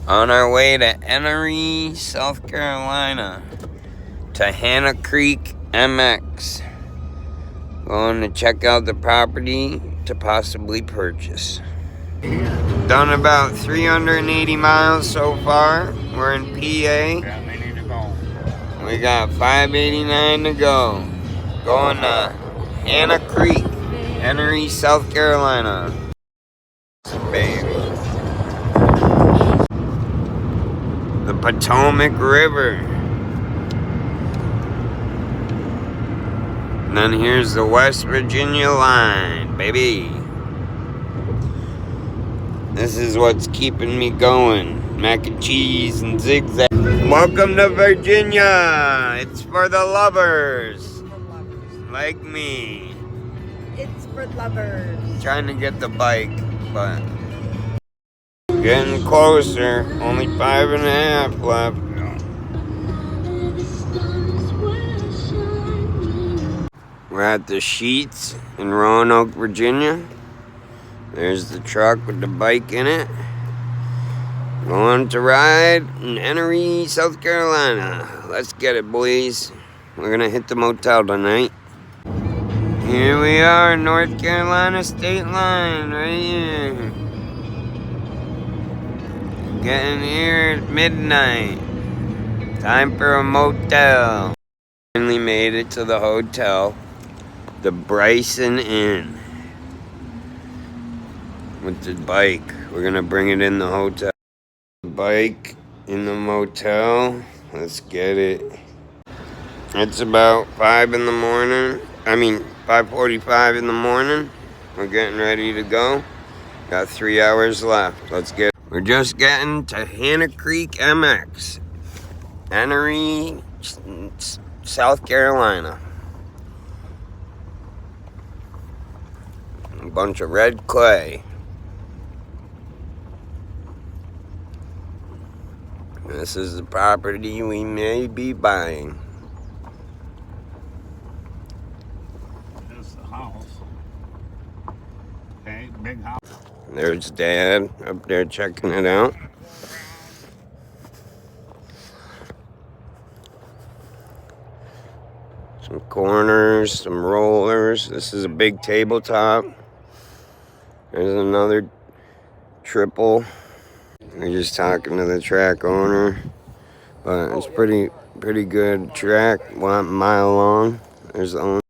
On our way to Enoree, South Carolina, to Hannah Creek MX. Going to check out the property to possibly purchase. Done about 380 miles so far. We're in PA. We got 589 to go. Going to Hannah Creek, Enoree, South Carolina. Baby. The Potomac River. And then here's the West Virginia line, baby. This is what's keeping me going. Mac and cheese and zigzag. Welcome to Virginia. It's for the lovers. Like me. It's for lovers. Trying to get the bike, but getting closer. Only 5.5 left. We're at the Sheets in Roanoke, Virginia. There's the truck with the bike in it. Going to ride in Enoree, South Carolina. Let's get it, boys. We're gonna hit the motel tonight. Here we are, North Carolina state line, right here. Getting here at midnight. Time for a motel. Finally made it to the hotel. The Bryson Inn. With the bike. We're gonna bring it in the hotel. Bike in the motel. Let's get it. It's about 5 in the morning. 5:45 in the morning. We're getting ready to go. Got 3 hours left. Let's get it. We're just getting to Hannah Creek MX. Enoree, South Carolina. A bunch of red clay. This is the property we may be buying. This is the house. Okay, big house. There's Dad up there checking it out. Some corners, some rollers. This is a big tabletop. There's another triple. We're just talking to the track owner, but it's pretty good track, 1 mile long. There's the owner.